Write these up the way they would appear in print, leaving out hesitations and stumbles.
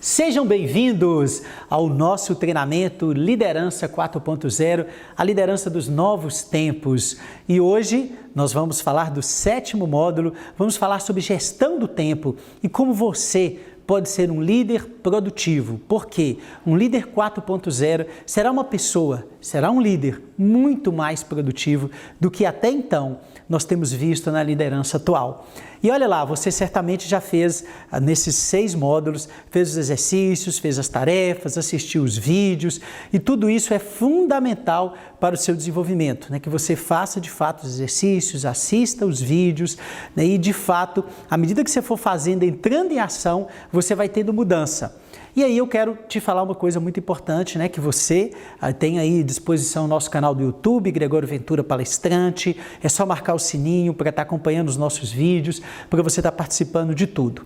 Sejam bem-vindos ao nosso treinamento Liderança 4.0, a liderança dos novos tempos. E hoje nós vamos falar do 7º módulo, vamos falar sobre gestão do tempo e como você pode ser um líder produtivo. Porque um líder 4.0 será uma pessoa, será um líder muito mais produtivo do que até então nós temos visto na liderança atual. E olha lá, você certamente já fez nesses 6 módulos, fez os exercícios, fez as tarefas, assistiu os vídeos e tudo isso é fundamental para o seu desenvolvimento, né? Que você faça de fato os exercícios, assista os vídeos, né? E de fato, à medida que você for fazendo, entrando em ação, você vai tendo mudança. E aí eu quero te falar uma coisa muito importante, né? Que você tem aí à disposição o nosso canal do YouTube, Gregório Ventura Palestrante. É só marcar o sininho para estar acompanhando os nossos vídeos, para você estar participando de tudo.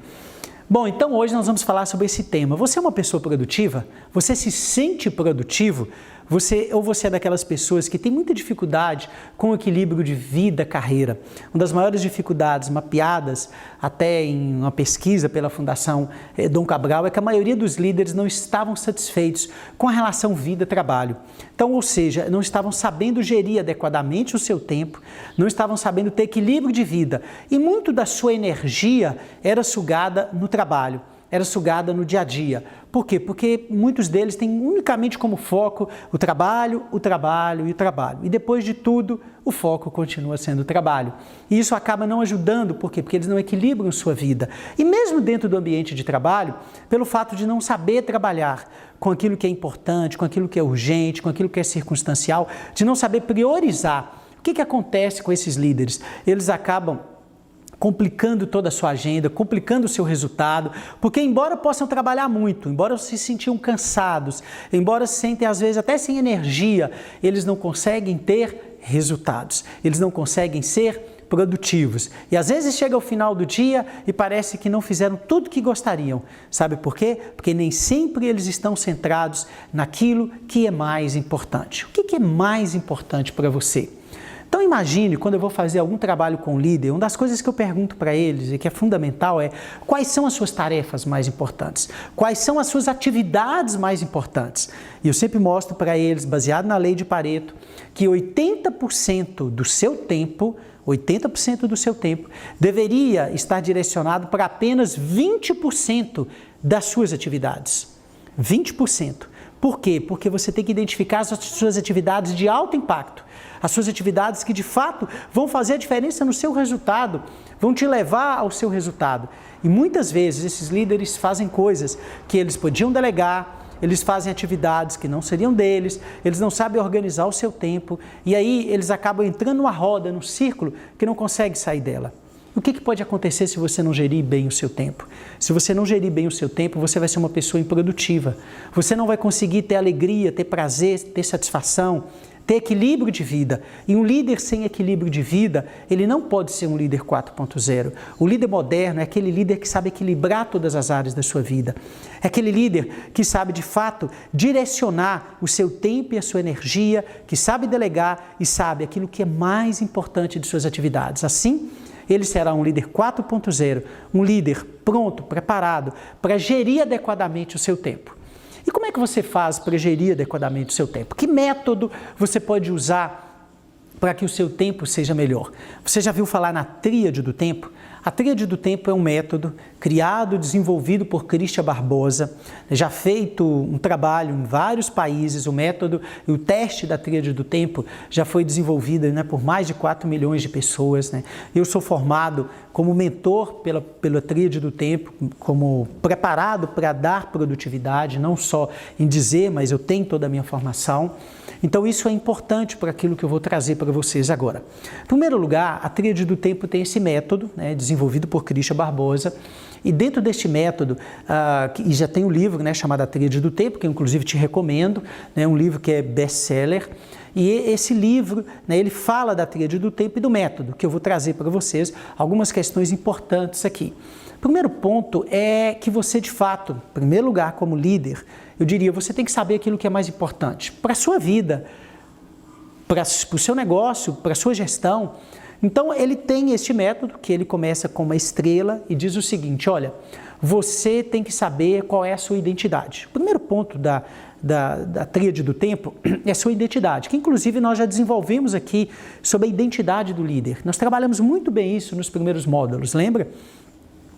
Bom, então hoje nós vamos falar sobre esse tema. Você é uma pessoa produtiva? Você se sente produtivo? Você é daquelas pessoas que tem muita dificuldade com o equilíbrio de vida, carreira. Uma das maiores dificuldades mapeadas até em uma pesquisa pela Fundação Dom Cabral é que a maioria dos líderes não estavam satisfeitos com a relação vida-trabalho. Então, ou seja, não estavam sabendo gerir adequadamente o seu tempo, não estavam sabendo ter equilíbrio de vida e muito da sua energia era sugada no trabalho. Era sugada no dia a dia. Por quê? Porque muitos deles têm unicamente como foco o trabalho, o trabalho e o trabalho. E depois de tudo, o foco continua sendo o trabalho. E isso acaba não ajudando, por quê? Porque eles não equilibram sua vida. E mesmo dentro do ambiente de trabalho, pelo fato de não saber trabalhar com aquilo que é importante, com aquilo que é urgente, com aquilo que é circunstancial, de não saber priorizar. O que acontece com esses líderes? Eles acabam complicando toda a sua agenda, complicando o seu resultado, porque embora possam trabalhar muito, embora se sentiam cansados, embora se sentem às vezes até sem energia, eles não conseguem ter resultados, eles não conseguem ser produtivos. E às vezes chega ao final do dia e parece que não fizeram tudo o que gostariam. Sabe por quê? Porque nem sempre eles estão centrados naquilo que é mais importante. O que é mais importante para você? Então imagine, quando eu vou fazer algum trabalho com o líder, uma das coisas que eu pergunto para eles e que é fundamental é quais são as suas tarefas mais importantes? Quais são as suas atividades mais importantes? E eu sempre mostro para eles, baseado na lei de Pareto, que 80% do seu tempo deveria estar direcionado para apenas 20% das suas atividades. 20%. Por quê? Porque você tem que identificar as suas atividades de alto impacto, as suas atividades que de fato vão fazer a diferença no seu resultado, vão te levar ao seu resultado. E muitas vezes esses líderes fazem coisas que eles podiam delegar, eles fazem atividades que não seriam deles, eles não sabem organizar o seu tempo e aí eles acabam entrando numa roda, num círculo que não consegue sair dela. O que pode acontecer se você não gerir bem o seu tempo? Se você não gerir bem o seu tempo, você vai ser uma pessoa improdutiva. Você não vai conseguir ter alegria, ter prazer, ter satisfação, ter equilíbrio de vida. E um líder sem equilíbrio de vida, ele não pode ser um líder 4.0. O líder moderno é aquele líder que sabe equilibrar todas as áreas da sua vida. É aquele líder que sabe, de fato, direcionar o seu tempo e a sua energia, que sabe delegar e sabe aquilo que é mais importante de suas atividades. Assim, ele será um líder 4.0, um líder pronto, preparado para gerir adequadamente o seu tempo. E como é que você faz para gerir adequadamente o seu tempo? Que método você pode usar para que o seu tempo seja melhor? Você já viu falar na tríade do tempo? A tríade do tempo é um método criado, desenvolvido por Christian Barbosa, já feito um trabalho em vários países. O método e o teste da tríade do tempo já foi desenvolvido, né, por mais de 4 milhões de pessoas. Né? Eu sou formado como mentor pela tríade do tempo, como preparado para dar produtividade, não só em dizer, mas eu tenho toda a minha formação. Então isso é importante para aquilo que eu vou trazer para vocês agora. Em primeiro lugar, a tríade do tempo tem esse método, né, desenvolvido por Christian Barbosa, e dentro deste método, e já tem um livro, né, chamado A Tríade do Tempo, que eu inclusive te recomendo, né, um livro que é best-seller, e esse livro, né, ele fala da tríade do tempo e do método, que eu vou trazer para vocês algumas questões importantes aqui. O primeiro ponto é que você, de fato, em primeiro lugar, como líder, eu diria, você tem que saber aquilo que é mais importante para a sua vida, para o seu negócio, para a sua gestão. Então, ele tem este método, que ele começa com uma estrela e diz o seguinte, olha, você tem que saber qual é a sua identidade. O primeiro ponto da tríade do tempo é a sua identidade, que inclusive nós já desenvolvemos aqui sobre a identidade do líder. Nós trabalhamos muito bem isso nos primeiros módulos, lembra?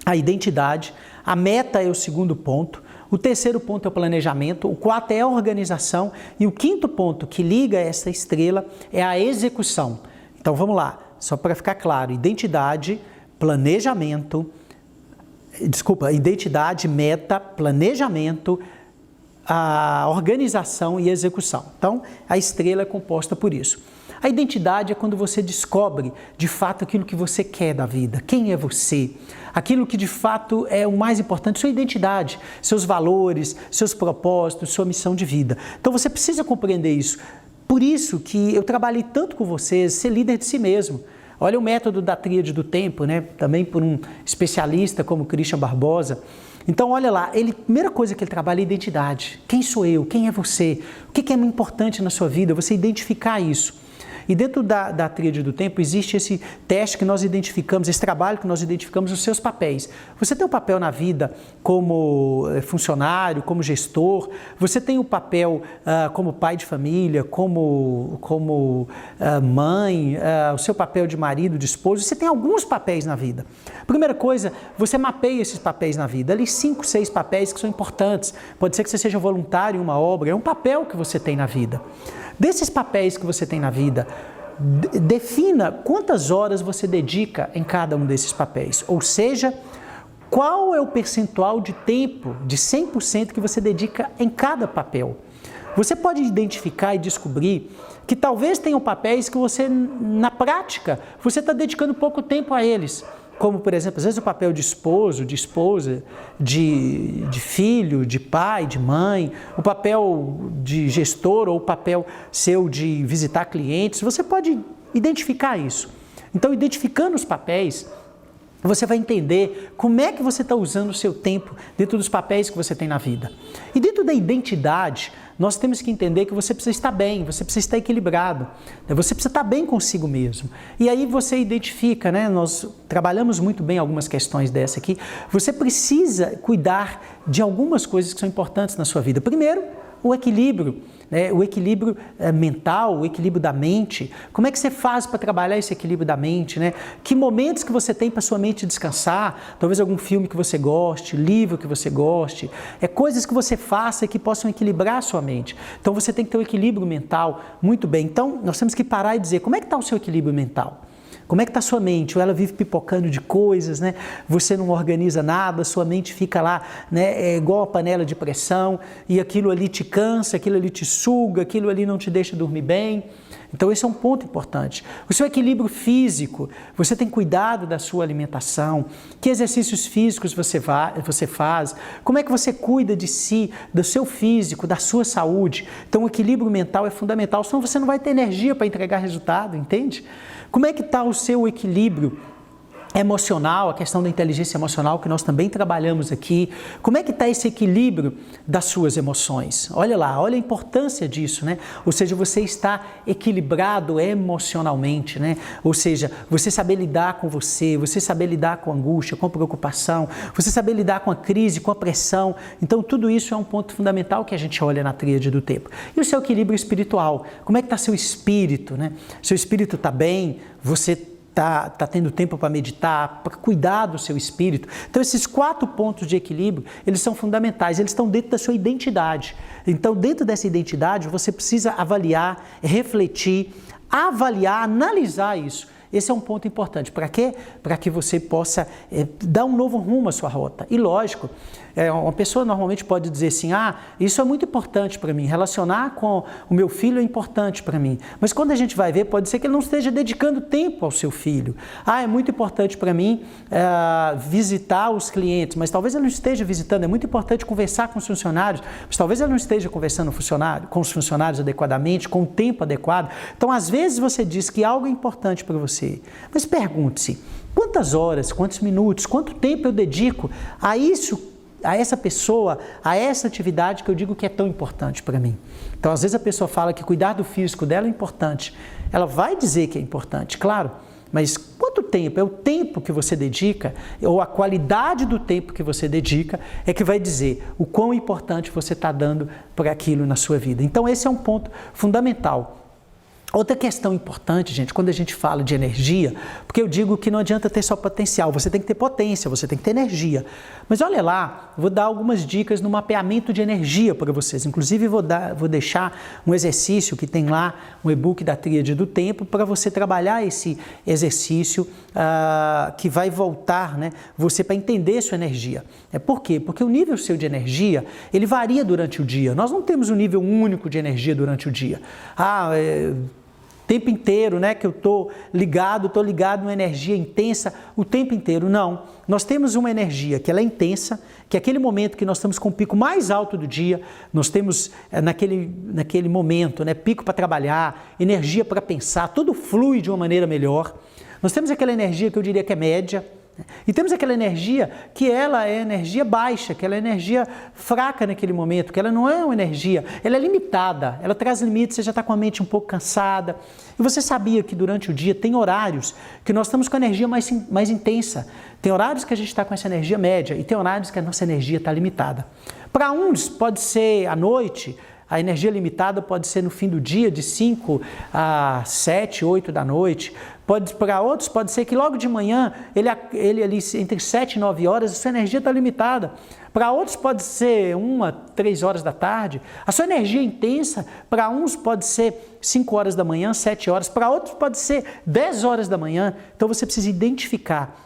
A identidade, a meta é o segundo ponto, o terceiro ponto é o planejamento, o quarto é a organização e o quinto ponto que liga essa estrela é a execução. Então vamos lá, só para ficar claro, identidade, identidade, meta, planejamento, a organização e a execução. Então, a estrela é composta por isso. A identidade é quando você descobre, de fato, aquilo que você quer da vida. Quem é você? Aquilo que, de fato, é o mais importante, sua identidade, seus valores, seus propósitos, sua missão de vida. Então, você precisa compreender isso. Por isso que eu trabalhei tanto com vocês, ser líder de si mesmo. Olha o método da tríade do tempo, né? Também por um especialista como Christian Barbosa. Então, olha lá, a primeira coisa que ele trabalha é identidade. Quem sou eu? Quem é você? O que é importante na sua vida? Você identificar isso. E dentro da tríade do tempo existe esse teste que nós identificamos, esse trabalho que nós identificamos os seus papéis. Você tem um papel na vida como funcionário, como gestor, você tem um papel como pai de família, como mãe, o seu papel de marido, de esposo, você tem alguns papéis na vida. Primeira coisa, você mapeia esses papéis na vida, ali 5, 6 papéis que são importantes. Pode ser que você seja voluntário em uma obra, é um papel que você tem na vida. Desses papéis que você tem na vida, defina quantas horas você dedica em cada um desses papéis. Ou seja, qual é o percentual de tempo, de 100% que você dedica em cada papel. Você pode identificar e descobrir que talvez tenham papéis que você, na prática, você está dedicando pouco tempo a eles. Como, por exemplo, às vezes o papel de esposo, de esposa, de filho, de pai, de mãe, o papel de gestor ou o papel seu de visitar clientes, você pode identificar isso. Então, identificando os papéis, você vai entender como é que você está usando o seu tempo dentro dos papéis que você tem na vida. E dentro da identidade, nós temos que entender que você precisa estar bem, você precisa estar equilibrado, você precisa estar bem consigo mesmo. E aí você identifica, né? Nós trabalhamos muito bem algumas questões dessa aqui, você precisa cuidar de algumas coisas que são importantes na sua vida. Primeiro, o equilíbrio, né? O equilíbrio mental, o equilíbrio da mente. Como é que você faz para trabalhar esse equilíbrio da mente, né? Que momentos que você tem para sua mente descansar? Talvez algum filme que você goste, livro que você goste, coisas que você faça que possam equilibrar a sua mente. Então você tem que ter um equilíbrio mental muito bem. Então nós temos que parar e dizer, como é que está o seu equilíbrio mental? Como é que está a sua mente? Ou ela vive pipocando de coisas, né? Você não organiza nada, sua mente fica lá, né? É igual a panela de pressão e aquilo ali te cansa, aquilo ali te suga, aquilo ali não te deixa dormir bem. Então esse é um ponto importante. O seu equilíbrio físico, você tem cuidado da sua alimentação, que exercícios físicos você faz, como é que você cuida de si, do seu físico, da sua saúde. Então o equilíbrio mental é fundamental, senão você não vai ter energia para entregar resultado, entende? Como é que está o seu equilíbrio emocional, a questão da inteligência emocional que nós também trabalhamos aqui? Como é que está esse equilíbrio das suas emoções? Olha lá, olha a importância disso, né? Ou seja, você está equilibrado emocionalmente, né? Ou seja, você saber lidar com você saber lidar com a angústia, com a preocupação, você saber lidar com a crise, com a pressão. Então, tudo isso é um ponto fundamental que a gente olha na tríade do tempo. E o seu equilíbrio espiritual? Como é que está seu espírito, né? Seu espírito está bem? Você está tendo tempo para meditar, para cuidar do seu espírito. Então, esses 4 pontos de equilíbrio, eles são fundamentais, eles estão dentro da sua identidade. Então, dentro dessa identidade, você precisa avaliar, refletir, analisar isso. Esse é um ponto importante. Para quê? Para que você possa dar um novo rumo à sua rota. E lógico, uma pessoa normalmente pode dizer assim, isso é muito importante para mim, relacionar com o meu filho é importante para mim. Mas quando a gente vai ver, pode ser que ele não esteja dedicando tempo ao seu filho. É muito importante para mim visitar os clientes, mas talvez ele não esteja visitando. É muito importante conversar com os funcionários, mas talvez ele não esteja conversando com os funcionários adequadamente, com o tempo adequado. Então, às vezes você diz que algo é importante para você, mas pergunte-se, quantas horas, quantos minutos, quanto tempo eu dedico a isso, a essa pessoa, a essa atividade que eu digo que é tão importante para mim. Então, às vezes a pessoa fala que cuidar do físico dela é importante. Ela vai dizer que é importante, claro, mas quanto tempo? É o tempo que você dedica, ou a qualidade do tempo que você dedica, é que vai dizer o quão importante você está dando para aquilo na sua vida. Então esse é um ponto fundamental. Outra questão importante, gente, quando a gente fala de energia, porque eu digo que não adianta ter só potencial, você tem que ter potência, você tem que ter energia. Mas olha lá, vou dar algumas dicas no mapeamento de energia para vocês. Inclusive vou deixar um exercício que tem lá, um e-book da Tríade do Tempo, para você trabalhar esse exercício que vai voltar, né, você para entender sua energia. Por quê? Porque o nível seu de energia, ele varia durante o dia. Nós não temos um nível único de energia durante o dia. Tempo inteiro, né, que eu estou ligado numa energia intensa o tempo inteiro. Não, nós temos uma energia que ela é intensa, que é aquele momento que nós estamos com o pico mais alto do dia, nós temos naquele momento, né, pico para trabalhar, energia para pensar, tudo flui de uma maneira melhor. Nós temos aquela energia que eu diria que é média, e temos aquela energia que ela é energia baixa, que ela é energia fraca naquele momento, que ela não é uma energia, ela é limitada, ela traz limites, você já está com a mente um pouco cansada. E você sabia que durante o dia tem horários que nós estamos com a energia mais intensa, tem horários que a gente está com essa energia média e tem horários que a nossa energia está limitada. Para uns pode ser à noite, a energia limitada pode ser no fim do dia, de 5 a 7, 8 da noite. Para outros, pode ser que logo de manhã, ele ali entre 7 e 9 horas, a sua energia está limitada. Para outros pode ser 1 a 3 horas da tarde. A sua energia é intensa, para uns pode ser 5 horas da manhã, 7 horas. Para outros pode ser 10 horas da manhã. Então você precisa identificar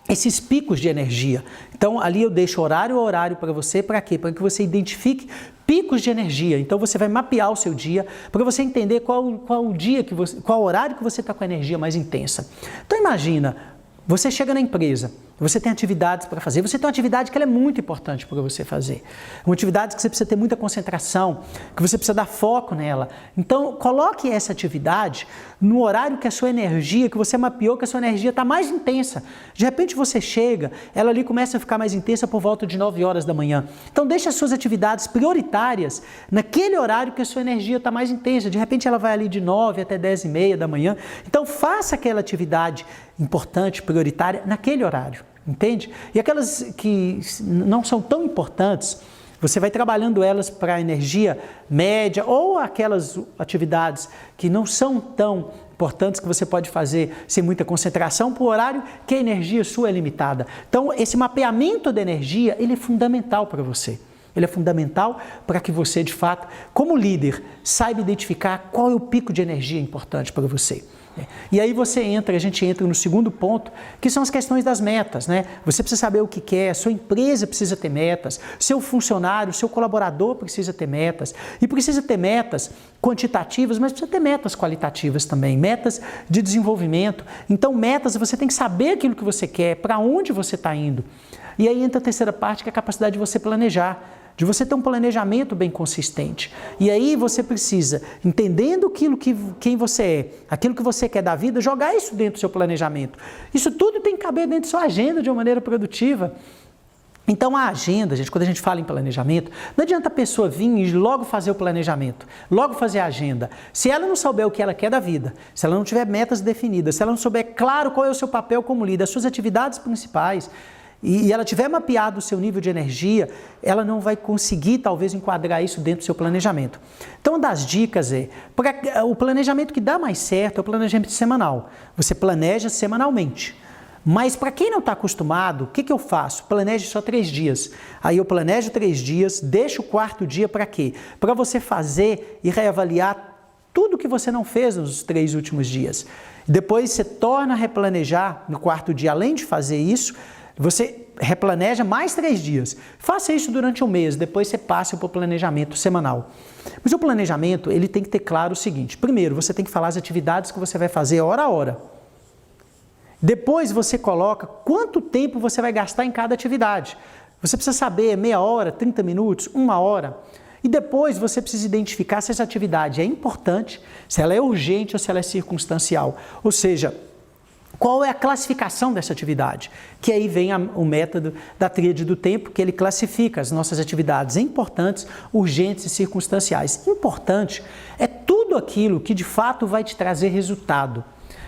esses picos de energia. Então ali eu deixo horário a horário para você, para quê? Para que você identifique picos de energia. Então você vai mapear o seu dia para você entender qual horário que você está com a energia mais intensa. Então imagina, você chega na empresa, você tem atividades para fazer, você tem uma atividade que ela é muito importante para você fazer. Uma atividade que você precisa ter muita concentração, que você precisa dar foco nela. Então, coloque essa atividade no horário que a sua energia, que você mapeou, que a sua energia está mais intensa. De repente você chega, ela ali começa a ficar mais intensa por volta de 9 horas da manhã. Então, deixe as suas atividades prioritárias naquele horário que a sua energia está mais intensa. De repente ela vai ali de 9 até 10h30 da manhã. Então, faça aquela atividade importante, prioritária, naquele horário, entende? E aquelas que não são tão importantes, você vai trabalhando elas para a energia média ou aquelas atividades que não são tão importantes que você pode fazer sem muita concentração para o horário que a energia sua é limitada. Então, esse mapeamento da energia, ele é fundamental para você. Ele é fundamental para que você, de fato, como líder, saiba identificar qual é o pico de energia importante para você. E aí a gente entra no segundo ponto, que são as questões das metas, né? Você precisa saber o que quer, sua empresa precisa ter metas, seu funcionário, seu colaborador precisa ter metas, e precisa ter metas quantitativas, mas precisa ter metas qualitativas também, metas de desenvolvimento. Então, metas, você tem que saber aquilo que você quer, para onde você está indo. E aí entra a terceira parte, que é a capacidade de você planejar, de você ter um planejamento bem consistente. E aí você precisa, entendendo quem você é, aquilo que você quer da vida, jogar isso dentro do seu planejamento. Isso tudo tem que caber dentro da sua agenda de uma maneira produtiva. Então a agenda, gente, quando a gente fala em planejamento, não adianta a pessoa vir e logo fazer o planejamento, logo fazer a agenda. Se ela não souber o que ela quer da vida, se ela não tiver metas definidas, se ela não souber claro qual é o seu papel como líder, as suas atividades principais, e ela tiver mapeado o seu nível de energia, ela não vai conseguir, talvez, enquadrar isso dentro do seu planejamento. Então, uma das dicas o planejamento que dá mais certo é o planejamento semanal. Você planeja semanalmente. Mas para quem não está acostumado, o que eu faço? Planeje só 3 dias. Aí eu planejo 3 dias, deixo o 4º dia para quê? Para você fazer e reavaliar tudo que você não fez nos 3 últimos dias. Depois você torna a replanejar no 4º dia, além de fazer isso, você replaneja mais 3 dias. Faça isso durante um mês, depois você passa para o planejamento semanal. Mas o planejamento, ele tem que ter claro o seguinte: primeiro, você tem que falar as atividades que você vai fazer hora a hora. Depois você coloca quanto tempo você vai gastar em cada atividade. Você precisa saber meia hora, 30 minutos, 1 hora. E depois você precisa identificar se essa atividade é importante, se ela é urgente ou se ela é circunstancial. Ou seja, qual é a classificação dessa atividade? Que aí vem o método da Tríade do Tempo, que ele classifica as nossas atividades importantes, urgentes e circunstanciais. Importante é tudo aquilo que de fato vai te trazer resultado,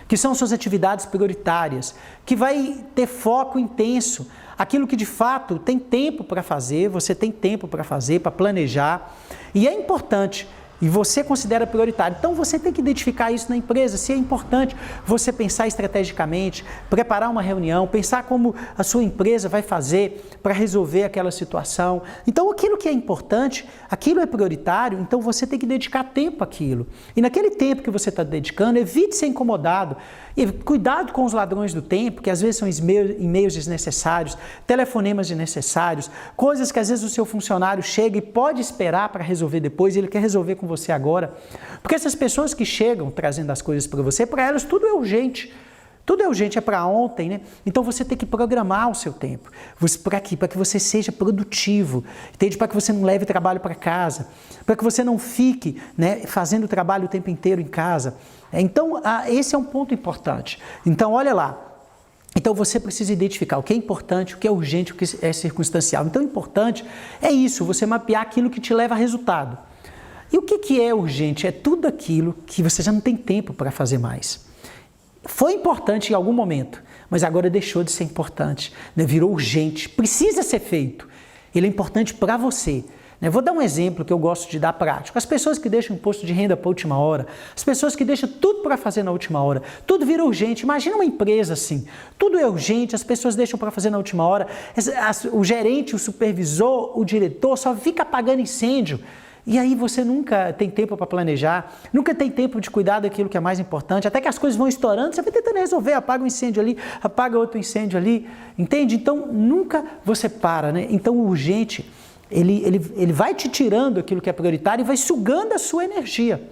que são suas atividades prioritárias, que vai ter foco intenso, aquilo que de fato tem tempo para fazer, você tem tempo para fazer, para planejar, e é importante, e você considera prioritário. Então, você tem que identificar isso na empresa, se é importante você pensar estrategicamente, preparar uma reunião, pensar como a sua empresa vai fazer para resolver aquela situação. Então, aquilo que é importante, aquilo é prioritário, então você tem que dedicar tempo àquilo. E naquele tempo que você está dedicando, evite ser incomodado. E cuidado com os ladrões do tempo, que às vezes são e-mails desnecessários, telefonemas desnecessários, coisas que às vezes o seu funcionário chega e pode esperar para resolver depois, ele quer resolver com você agora. Porque essas pessoas que chegam trazendo as coisas para você, para elas tudo é urgente. Tudo é urgente, é para ontem, né? Então você tem que programar o seu tempo. Para quê? Para que você seja produtivo, entende? Para que você não leve trabalho para casa, para que você não fique, né, fazendo trabalho o tempo inteiro em casa. Então, esse é um ponto importante. Então, olha lá. Então, você precisa identificar o que é importante, o que é urgente, o que é circunstancial. Então, o importante é isso, você mapear aquilo que te leva a resultado. E o que é urgente? É tudo aquilo que você já não tem tempo para fazer mais. Foi importante em algum momento, mas agora deixou de ser importante, né? Virou urgente, precisa ser feito. Ele é importante para você. Né? Vou dar um exemplo que eu gosto de dar prático. As pessoas que deixam imposto de renda para a última hora, as pessoas que deixam tudo para fazer na última hora, tudo vira urgente. Imagina uma empresa assim, tudo é urgente, as pessoas deixam para fazer na última hora, o gerente, o supervisor, o diretor só fica apagando incêndio. E aí você nunca tem tempo para planejar, nunca tem tempo de cuidar daquilo que é mais importante, até que as coisas vão estourando, você vai tentando resolver, apaga um incêndio ali, apaga outro incêndio ali, entende? Então, nunca você para, né? Então, o urgente, ele vai te tirando aquilo que é prioritário e vai sugando a sua energia.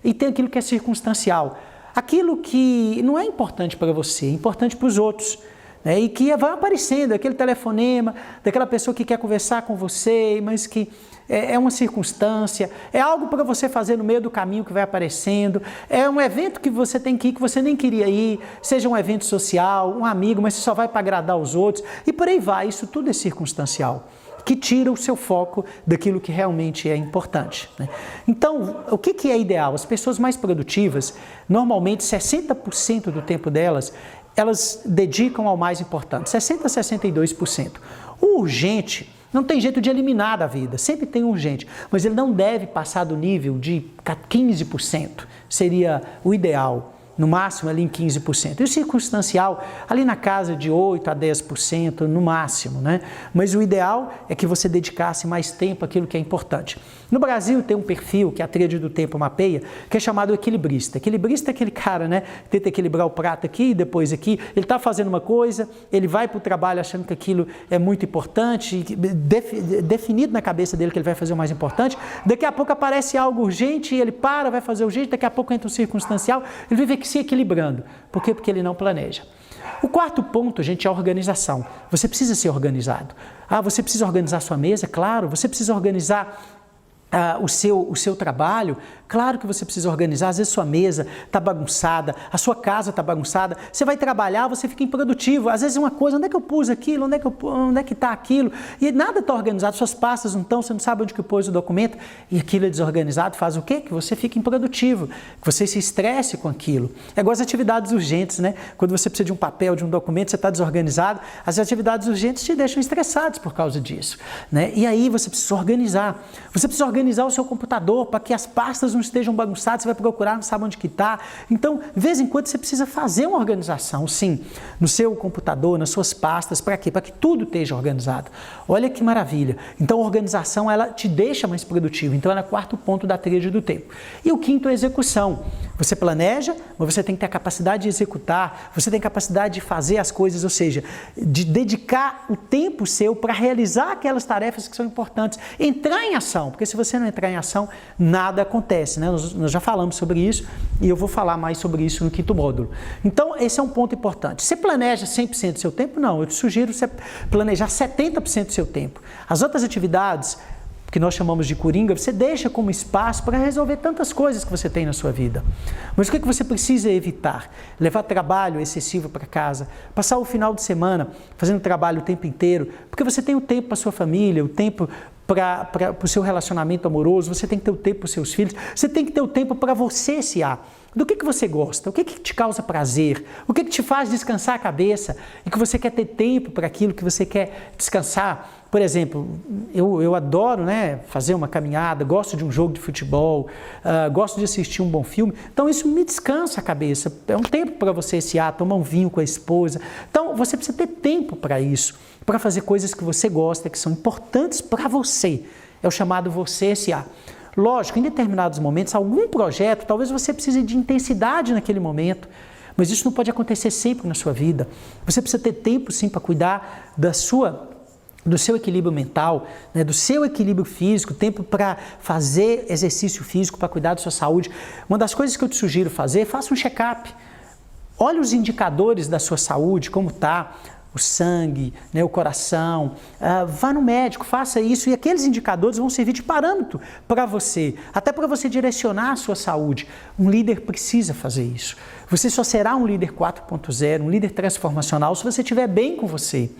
E tem aquilo que é circunstancial, aquilo que não é importante para você, é importante para os outros. Né? E que vai aparecendo, aquele telefonema, daquela pessoa que quer conversar com você, mas que é uma circunstância, é algo para você fazer no meio do caminho que vai aparecendo, é um evento que você tem que ir, que você nem queria ir, seja um evento social, um amigo, mas você só vai para agradar os outros, e por aí vai, isso tudo é circunstancial, que tira o seu foco daquilo que realmente é importante. Né? Então, o que é ideal? As pessoas mais produtivas, normalmente 60% do tempo delas, elas dedicam ao mais importante, 60% a 62%. O urgente não tem jeito de eliminar da vida, sempre tem urgente, mas ele não deve passar do nível de 15%, seria o ideal. No máximo ali em 15%. E o circunstancial ali na casa de 8% a 10% no máximo, né? Mas o ideal é que você dedicasse mais tempo àquilo que é importante. No Brasil tem um perfil que a Tríade do Tempo mapeia, que é chamado equilibrista. Equilibrista é aquele cara, né? Tenta equilibrar o prato aqui e depois aqui. Ele está fazendo uma coisa, ele vai para o trabalho achando que aquilo é muito importante, definido na cabeça dele que ele vai fazer o mais importante. Daqui a pouco aparece algo urgente e ele para, vai fazer urgente, daqui a pouco entra o circunstancial, ele vive se equilibrando. Por quê? Porque ele não planeja. O quarto ponto, gente, é a organização. Você precisa ser organizado. Você precisa organizar sua mesa? Claro. Você precisa organizar o seu trabalho? Claro que você precisa organizar. Às vezes sua mesa está bagunçada, a sua casa está bagunçada, você vai trabalhar, você fica improdutivo. Às vezes uma coisa, onde é que eu pus aquilo? Onde é que está aquilo? E nada está organizado, suas pastas não estão, você não sabe onde que pôs o documento, e aquilo é desorganizado, faz o quê? Que você fica improdutivo, que você se estresse com aquilo. É igual as atividades urgentes, né? Quando você precisa de um papel, de um documento, você está desorganizado, as atividades urgentes te deixam estressados por causa disso, né? E aí você precisa organizar. Você precisa organizar o seu computador para que as pastas não estejam bagunçadas, você vai procurar, não sabe onde que está. Então, de vez em quando, você precisa fazer uma organização, sim, no seu computador, nas suas pastas. Para quê? Para que tudo esteja organizado. Olha que maravilha. Então, a organização, ela te deixa mais produtivo. Então, ela é o quarto ponto da Tríade do Tempo. E o quinto é a execução. Você planeja, mas você tem que ter a capacidade de executar, você tem capacidade de fazer as coisas, ou seja, de dedicar o tempo seu para realizar aquelas tarefas que são importantes. Entrar em ação, porque se você não entrar em ação, nada acontece, né? Nós já falamos sobre isso e eu vou falar mais sobre isso no quinto módulo. Então, esse é um ponto importante. Você planeja 100% do seu tempo? Não, eu te sugiro você planejar 70% do seu tempo. As outras atividades que nós chamamos de coringa, você deixa como espaço para resolver tantas coisas que você tem na sua vida. Mas o que você precisa evitar? Levar trabalho excessivo para casa, passar o final de semana fazendo trabalho o tempo inteiro, porque você tem o tempo para a sua família, o tempo para o seu relacionamento amoroso, você tem que ter o tempo para os seus filhos, você tem que ter o tempo para você se Do que você gosta? O que te causa prazer? O que te faz descansar a cabeça e que você quer ter tempo para aquilo que você quer descansar? Por exemplo, eu adoro, né, fazer uma caminhada, gosto de um jogo de futebol, gosto de assistir um bom filme. Então isso me descansa a cabeça. É um tempo para você tomar um vinho com a esposa. Então você precisa ter tempo para isso, para fazer coisas que você gosta, que são importantes para você. É o chamado você S.A. Lógico, em determinados momentos, algum projeto, talvez você precise de intensidade naquele momento, mas isso não pode acontecer sempre na sua vida. Você precisa ter tempo, sim, para cuidar do seu equilíbrio mental, né, do seu equilíbrio físico, tempo para fazer exercício físico, para cuidar da sua saúde. Uma das coisas que eu te sugiro fazer, faça um check-up. Olhe os indicadores da sua saúde, como está o sangue, né, o coração, vá no médico, faça isso e aqueles indicadores vão servir de parâmetro para você, até para você direcionar a sua saúde. Um líder precisa fazer isso. Você só será um líder 4.0, um líder transformacional se você estiver bem com você.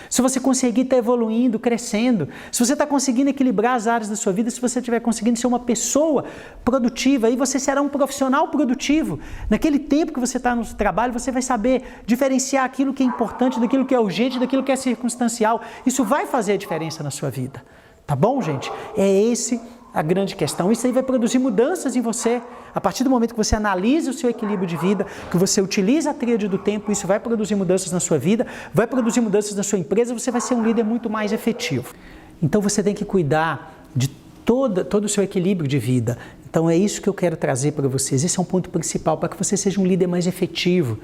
Se você conseguir estar evoluindo, crescendo, se você está conseguindo equilibrar as áreas da sua vida, se você estiver conseguindo ser uma pessoa produtiva, aí você será um profissional produtivo. Naquele tempo que você está no trabalho, você vai saber diferenciar aquilo que é importante daquilo que é urgente, daquilo que é circunstancial. Isso vai fazer a diferença na sua vida. Tá bom, gente? É esse a grande questão. Isso aí vai produzir mudanças em você. A partir do momento que você analisa o seu equilíbrio de vida, que você utiliza a tríade do tempo, isso vai produzir mudanças na sua vida, vai produzir mudanças na sua empresa, você vai ser um líder muito mais efetivo. Então você tem que cuidar de todo o seu equilíbrio de vida. Então é isso que eu quero trazer para vocês. Esse é um ponto principal para que você seja um líder mais efetivo.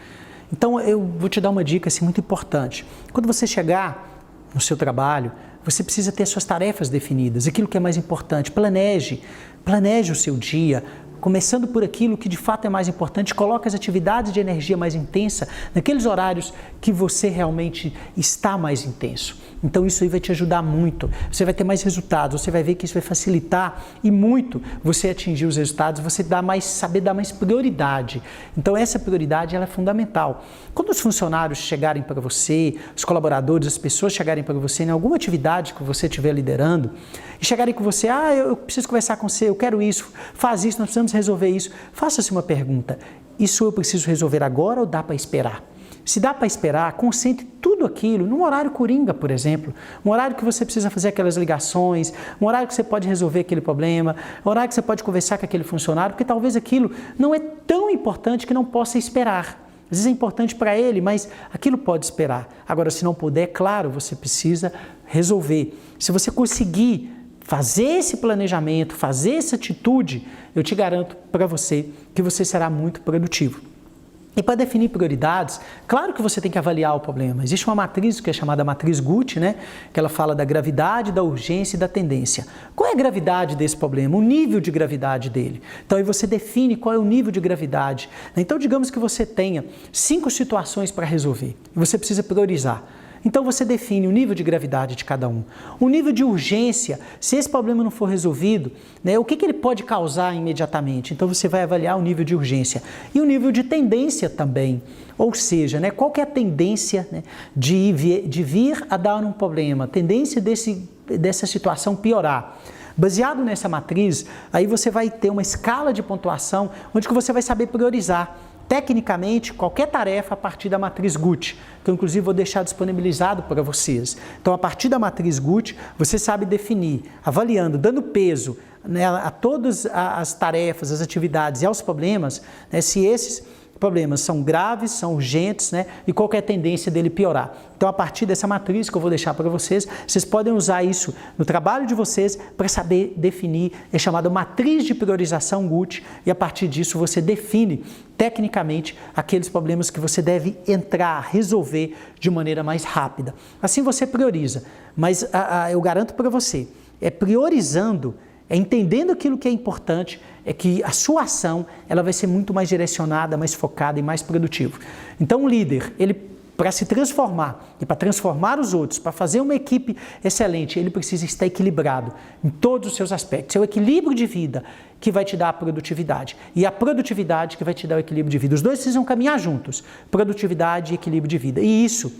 Então eu vou te dar uma dica assim, muito importante. Quando você chegar no seu trabalho, você precisa ter suas tarefas definidas, aquilo que é mais importante. Planeje o seu dia, começando por aquilo que de fato é mais importante, coloque as atividades de energia mais intensa naqueles horários que você realmente está mais intenso. Então isso aí vai te ajudar muito, você vai ter mais resultados, você vai ver que isso vai facilitar e muito você atingir os resultados, você saber dar mais prioridade. Então essa prioridade ela é fundamental. Quando os funcionários chegarem para você, os colaboradores, as pessoas chegarem para você em alguma atividade que você estiver liderando e chegarem com você, eu preciso conversar com você, eu quero isso, faz isso, nós precisamos resolver isso. Faça-se uma pergunta, isso eu preciso resolver agora ou dá para esperar? Se dá para esperar, concentre tudo aquilo num horário coringa, por exemplo, um horário que você precisa fazer aquelas ligações, um horário que você pode resolver aquele problema, um horário que você pode conversar com aquele funcionário, porque talvez aquilo não é tão importante que não possa esperar. Às vezes é importante para ele, mas aquilo pode esperar. Agora, se não puder, claro, você precisa resolver. Se você conseguir fazer esse planejamento, fazer essa atitude, eu te garanto para você que você será muito produtivo. E para definir prioridades, claro que você tem que avaliar o problema. Existe uma matriz que é chamada matriz Gucci, né? Que ela fala da gravidade, da urgência e da tendência. Qual é a gravidade desse problema? O nível de gravidade dele. Então aí você define qual é o nível de gravidade. Então digamos que você tenha 5 situações para resolver e você precisa priorizar. Então você define o nível de gravidade de cada um. O nível de urgência, se esse problema não for resolvido, né, o que ele pode causar imediatamente? Então você vai avaliar o nível de urgência. E o nível de tendência também. Ou seja, né, qual que é a tendência, né, de vir a dar um problema, a tendência dessa situação piorar. Baseado nessa matriz, aí você vai ter uma escala de pontuação onde que você vai saber priorizar. Tecnicamente, qualquer tarefa a partir da matriz Gucci, que eu inclusive vou deixar disponibilizado para vocês. Então, a partir da matriz Gucci, você sabe definir, avaliando, dando peso, né, a todas as tarefas, as atividades e aos problemas, né, se esses problemas são graves, são urgentes, né, e qual que é a tendência dele piorar. Então, a partir dessa matriz que eu vou deixar para vocês, vocês podem usar isso no trabalho de vocês para saber definir, é chamada matriz de priorização Gucci, e a partir disso você define tecnicamente aqueles problemas que você deve entrar, resolver de maneira mais rápida. Assim você prioriza, mas eu garanto para você, é priorizando, é entendendo aquilo que é importante, é que a sua ação ela vai ser muito mais direcionada, mais focada e mais produtiva. Então o líder, ele para se transformar e para transformar os outros, para fazer uma equipe excelente, ele precisa estar equilibrado em todos os seus aspectos. É o equilíbrio de vida que vai te dar a produtividade e a produtividade que vai te dar o equilíbrio de vida. Os dois precisam caminhar juntos, produtividade e equilíbrio de vida. E isso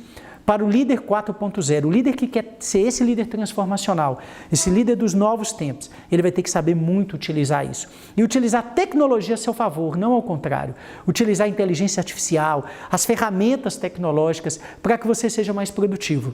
para o líder 4.0, o líder que quer ser esse líder transformacional, esse líder dos novos tempos, ele vai ter que saber muito utilizar isso. E utilizar a tecnologia a seu favor, não ao contrário. Utilizar a inteligência artificial, as ferramentas tecnológicas para que você seja mais produtivo.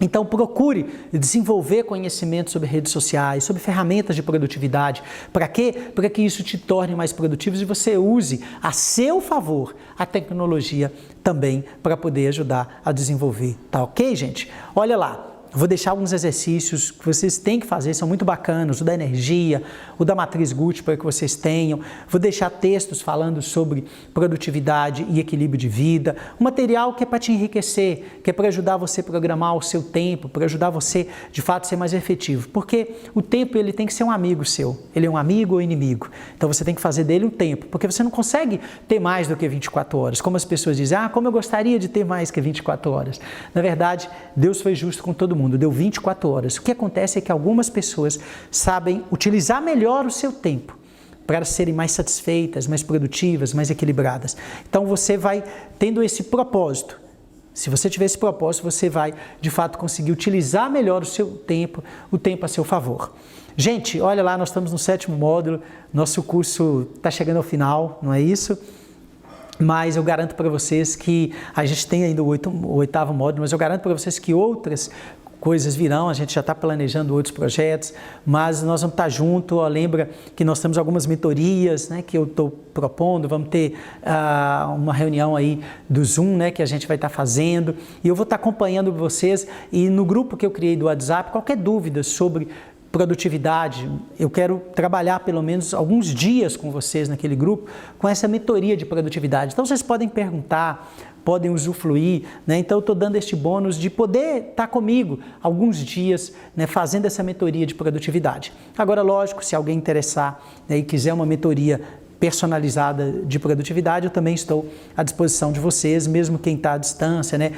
Então procure desenvolver conhecimento sobre redes sociais, sobre ferramentas de produtividade. Para quê? Para que isso te torne mais produtivo e você use a seu favor a tecnologia também para poder ajudar a desenvolver. Tá ok, gente? Olha lá. Vou deixar alguns exercícios que vocês têm que fazer, são muito bacanas, o da energia, o da matriz Gucci para que vocês tenham. Vou deixar textos falando sobre produtividade e equilíbrio de vida, um material que é para te enriquecer, que é para ajudar você a programar o seu tempo, para ajudar você, de fato, a ser mais efetivo. Porque o tempo ele tem que ser um amigo seu, ele é um amigo ou inimigo. Então você tem que fazer dele um tempo, porque você não consegue ter mais do que 24 horas. Como as pessoas dizem, como eu gostaria de ter mais que 24 horas. Na verdade, Deus foi justo com todo mundo. Deu 24 horas. O que acontece é que algumas pessoas sabem utilizar melhor o seu tempo para serem mais satisfeitas, mais produtivas, mais equilibradas. Então você vai tendo esse propósito. Se você tiver esse propósito, você vai de fato conseguir utilizar melhor o tempo a seu favor. Gente, olha lá, nós estamos no 7º módulo, nosso curso está chegando ao final, não é isso? Mas eu garanto para vocês que a gente tem ainda o 8º módulo, mas eu garanto para vocês que outras coisas virão, a gente já está planejando outros projetos, mas nós vamos estar juntos. Lembra que nós temos algumas mentorias, né, que eu estou propondo, vamos ter uma reunião aí do Zoom, né, que a gente vai estar fazendo, e eu vou estar acompanhando vocês, e no grupo que eu criei do WhatsApp, qualquer dúvida sobre produtividade, eu quero trabalhar pelo menos alguns dias com vocês naquele grupo, com essa mentoria de produtividade. Então vocês podem perguntar, podem usufruir, né? Então eu estou dando este bônus de poder estar comigo alguns dias, né, fazendo essa mentoria de produtividade. Agora, lógico, se alguém interessar, né, e quiser uma mentoria personalizada de produtividade, eu também estou à disposição de vocês, mesmo quem está à distância, né?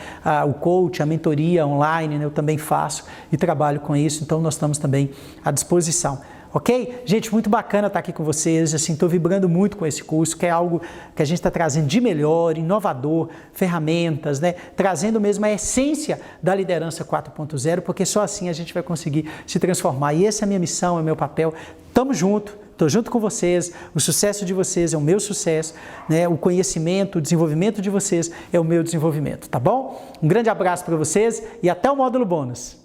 O coach, a mentoria online, né, eu também faço e trabalho com isso, então nós estamos também à disposição. Ok? Gente, muito bacana estar aqui com vocês, assim, estou vibrando muito com esse curso, que é algo que a gente está trazendo de melhor, inovador, ferramentas, né? Trazendo mesmo a essência da liderança 4.0, porque só assim a gente vai conseguir se transformar. E essa é a minha missão, é o meu papel. Tamo junto, estou junto com vocês, o sucesso de vocês é o meu sucesso, né? O conhecimento, o desenvolvimento de vocês é o meu desenvolvimento, tá bom? Um grande abraço para vocês e até o módulo bônus.